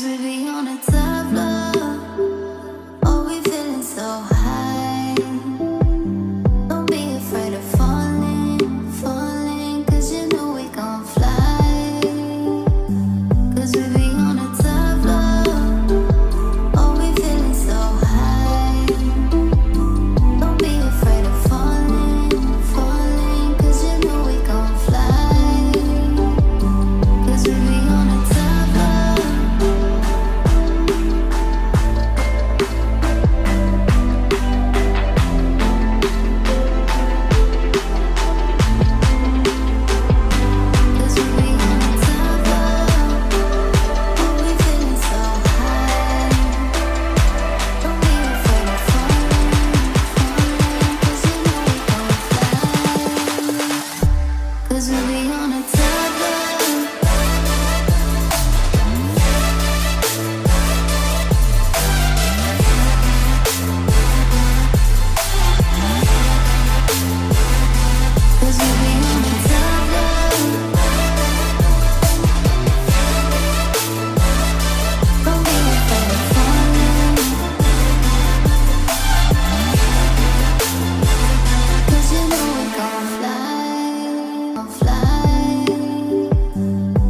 we be on a top floor. Oh, we feeling so high. Don't be afraid of falling, falling, 'cause you know we gon' fly. 'Cause we be on a top floor. Oh, we feeling so high. Don't be afraid of falling, falling, 'cause you know we gon' fly. 'Cause we be on a top floor.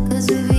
Cause we